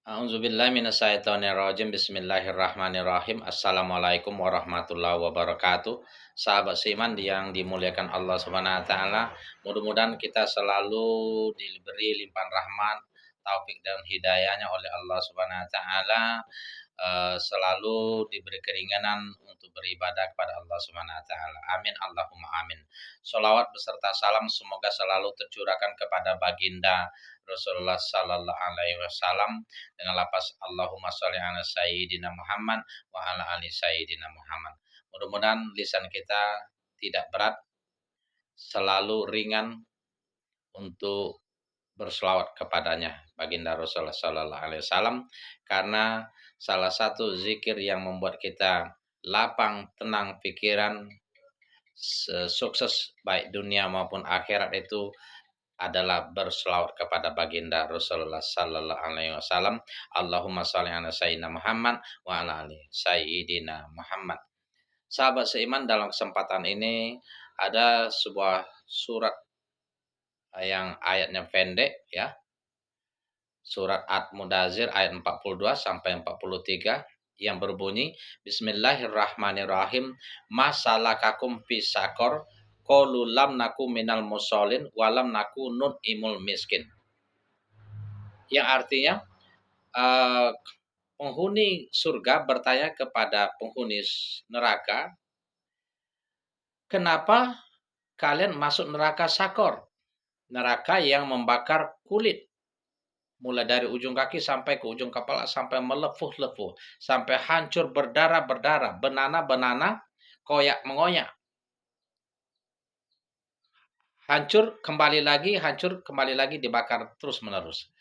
A'udzubillahi minasyaitonirrajim. Bismillahirrahmanirrahim. Assalamualaikum warahmatullahi wabarakatuh. Sahabat seiman yang dimuliakan Allah Subhanahu wa taala, mudah-mudahan kita selalu diberi limpahan rahmat, taufik dan hidayahnya oleh Allah Subhanahu wa taala, selalu diberi keringanan untuk beribadah kepada Allah Subhanahu wa taala. Amin Allahumma amin. Shalawat beserta salam semoga selalu tercurahkan kepada baginda Rasulullah sallallahu alaihi wasallam dengan lapas Allahumma sholli ala sayyidina Muhammad wa ala ali sayyidina Muhammad. Mudah-mudahan lisan kita tidak berat, selalu ringan untuk berselawat kepadanya baginda Rasulullah sallallahu alaihi wasallam, karena salah satu zikir yang membuat kita lapang, tenang pikiran, sukses baik dunia maupun akhirat itu adalah berselawat kepada baginda Rasulullah sallallahu alaihi wasallam. Allahumma shalli ala sayyidina Muhammad wa ala ali sayyidina Muhammad. Sahabat seiman, dalam kesempatan ini ada sebuah surat yang ayatnya pendek ya. Surat At-Mudazzir ayat 42 sampai 43 yang berbunyi Bismillahirrahmanirrahim. Masalakakum fi sakor qalu lam naku minal musallin walam naku nun imul miskin. Yang artinya penghuni surga bertanya kepada penghuni neraka, kenapa kalian masuk neraka sakor? Neraka yang membakar kulit. Mulai dari ujung kaki sampai ke ujung kepala, sampai melepuh-lepuh, sampai hancur berdarah-berdarah, benana-benana, koyak-mengoyak. Hancur kembali lagi dibakar terus-menerus.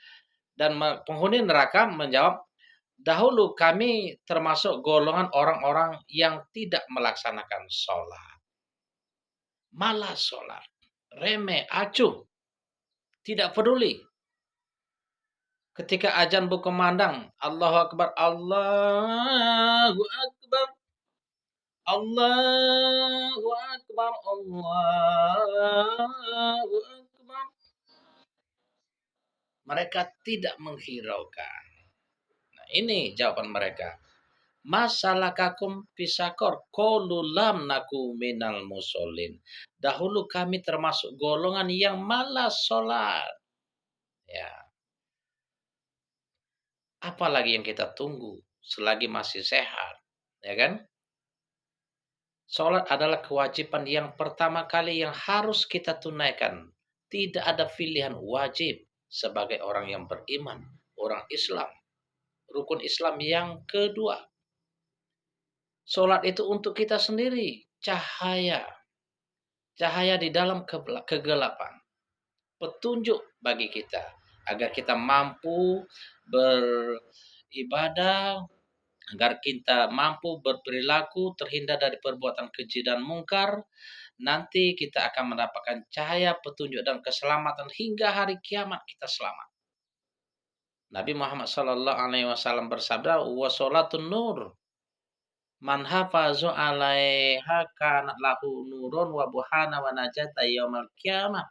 Dan penghuni neraka menjawab, dahulu kami termasuk golongan orang-orang yang tidak melaksanakan sholat. Malas sholat, remeh, acuh, tidak peduli. Ketika azan berkumandang, Allahu Akbar, Allahu Akbar, Allahu Akbar, Allahu Akbar. Mereka tidak menghiraukan. Nah, ini jawaban mereka. Masalakakum fisakor qalu lam naku minal musallin. Dahulu kami termasuk golongan yang malas sholat. Ya. Apalagi yang kita tunggu selagi masih sehat, ya kan? Sholat adalah kewajiban yang pertama kali yang harus kita tunaikan. Tidak ada pilihan, wajib sebagai orang yang beriman, orang Islam. Rukun Islam yang kedua. Sholat itu untuk kita sendiri, cahaya. Cahaya di dalam kegelapan. Petunjuk bagi kita agar kita mampu beribadah, agar kita mampu berperilaku terhindar dari perbuatan keji dan mungkar. Nanti kita akan mendapatkan cahaya, petunjuk dan keselamatan hingga hari kiamat kita selamat. Nabi Muhammad sallallahu alaihi wasallam bersabda, "Wa sholatun nur. Man hafazu 'alaiha kana lahu nurun wa buhana wa najata yaumal qiyamah."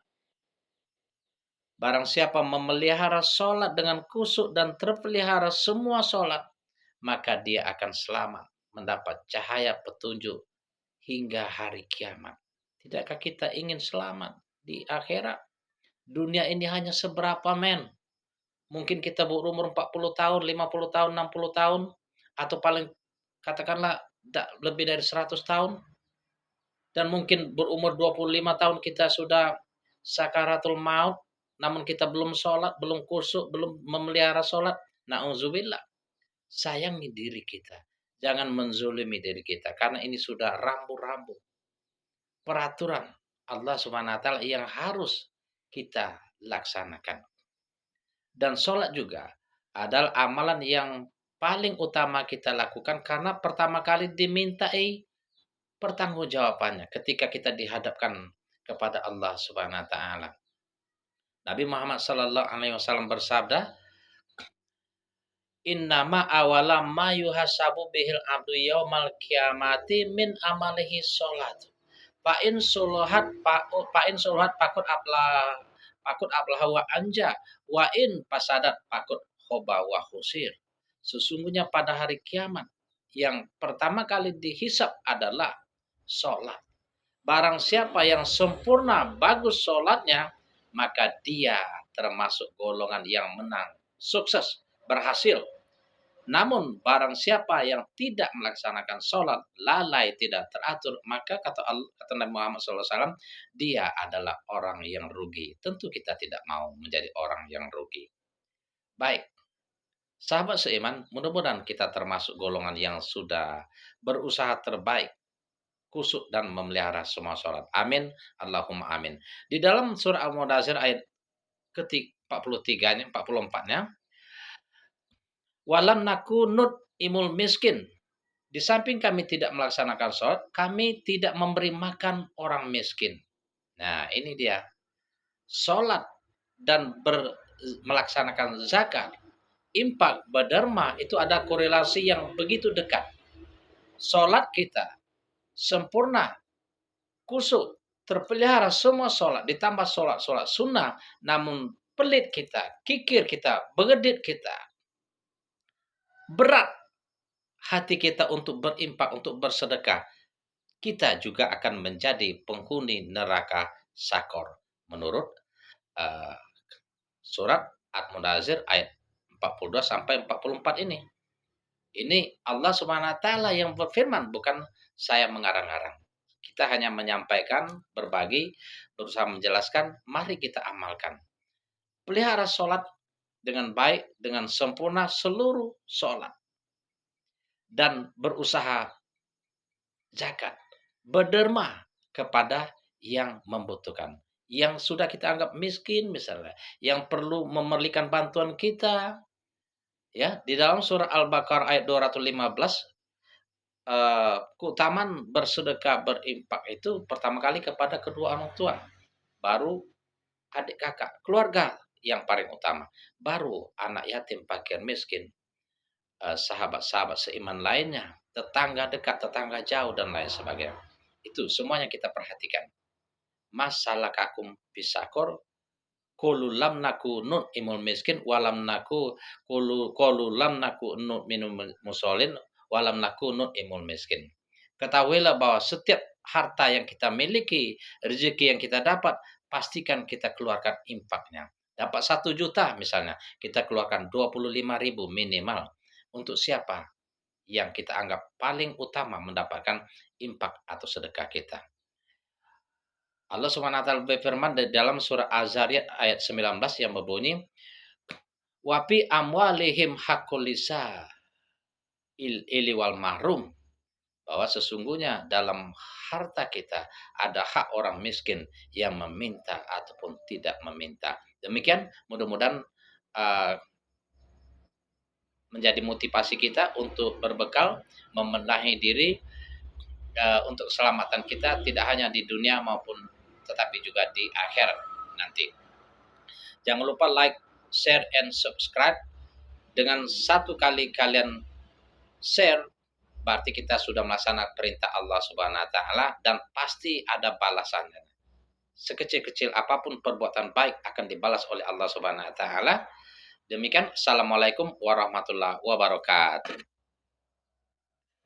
Barang siapa memelihara sholat dengan khusyuk dan terpelihara semua sholat, maka dia akan selamat, mendapat cahaya petunjuk hingga hari kiamat. Tidakkah kita ingin selamat di akhirat? Dunia ini hanya seberapa men? Mungkin kita berumur 40 tahun, 50 tahun, 60 tahun, atau paling katakanlah lebih dari 100 tahun. Dan mungkin berumur 25 tahun kita sudah sakaratul maut, namun kita belum sholat, belum khusyuk, belum memelihara sholat. Na'udzubillah. Sayangi diri kita. Jangan menzulimi diri kita. Karena ini sudah rambu-rambu. Peraturan Allah Subhanahu wa taala yang harus kita laksanakan. Dan sholat juga adalah amalan yang paling utama kita lakukan karena pertama kali dimintai pertanggungjawabannya ketika kita dihadapkan kepada Allah Subhanahu wa taala. Nabi Muhammad sallallahu alaihi wasallam bersabda, "Innama awala ma yuhasabu bihil abdu yaumal qiyamati min amalihi sholat. Fa in suluhat pakut ablah wa anja wa in pasadat pakut khaba wa khusir. Sesungguhnya pada hari kiamat yang pertama kali dihisap adalah sholat. Barang siapa yang sempurna bagus sholatnya, maka dia termasuk golongan yang menang, sukses, berhasil. Namun barang siapa yang tidak melaksanakan sholat, lalai, tidak teratur, maka kata Nabi Muhammad SAW, dia adalah orang yang rugi. Tentu kita tidak mau menjadi orang yang rugi. Baik, sahabat seiman, mudah-mudahan kita termasuk golongan yang sudah berusaha terbaik, kusuk dan memelihara semua sholat. Amin. Allahumma amin. Di dalam surah Al-Mudathir ayat ketik 43-nya, 44-nya, walam nakunut imul miskin. Di samping kami tidak melaksanakan sholat, kami tidak memberi makan orang miskin. Nah, ini dia. Sholat dan melaksanakan zakat, infak, berderma, itu ada korelasi yang begitu dekat. Sholat kita sempurna, kusuk, terpelihara semua sholat, ditambah sholat sunnah, namun pelit kita, kikir kita, begedit kita, berat hati kita untuk berimpak, untuk bersedekah, kita juga akan menjadi penghuni neraka sakor. Menurut surat At-Mudathir ayat 42 sampai 44 ini. Ini Allah Subhanahu wa taala yang berfirman, bukan saya mengarang-arang. Kita hanya menyampaikan, berbagi, berusaha menjelaskan, mari kita amalkan. Pelihara sholat dengan baik, dengan sempurna seluruh sholat. Dan berusaha zakat, berderma kepada yang membutuhkan. Yang sudah kita anggap miskin misalnya, yang perlu memerlukan bantuan kita. Ya, di dalam surah Al-Baqarah ayat 215, keutamaan bersedekah, berimpak itu pertama kali kepada kedua orang tua, baru adik kakak, keluarga yang paling utama, baru anak yatim, fakir, miskin, sahabat-sahabat seiman lainnya, tetangga dekat, tetangga jauh, dan lain sebagainya. Itu semuanya kita perhatikan. Masalah kakum bisakor, qulu lam naku nun imul miskin, walam naku qulu lam naku nun minum musolin, walam naku nun imul miskin. Ketahuilah bahwa setiap harta yang kita miliki, rezeki yang kita dapat, pastikan kita keluarkan infaknya. Dapat 1 juta misalnya, kita keluarkan 25.000 minimal. Untuk siapa yang kita anggap paling utama mendapatkan infak atau sedekah kita. Allah Subhanahu wa taala berfirman di dalam surah Az-Zariyat ayat 19 yang berbunyi, wa fi amwalihim haqqul lisa ili wal mahrum, bahwa sesungguhnya dalam harta kita ada hak orang miskin yang meminta ataupun tidak meminta. Demikian, mudah-mudahan menjadi motivasi kita untuk berbekal, membenahi diri untuk keselamatan kita, tidak hanya di dunia maupun tetapi juga di akhirat nanti. Jangan lupa like, share, and subscribe. Dengan 1 kali kalian share, berarti kita sudah melaksanakan perintah Allah Subhanahu wa taala, dan pasti ada balasannya. Sekecil-kecil apapun perbuatan baik akan dibalas oleh Allah Subhanahu wa taala. Demikian, assalamualaikum warahmatullahi wabarakatuh.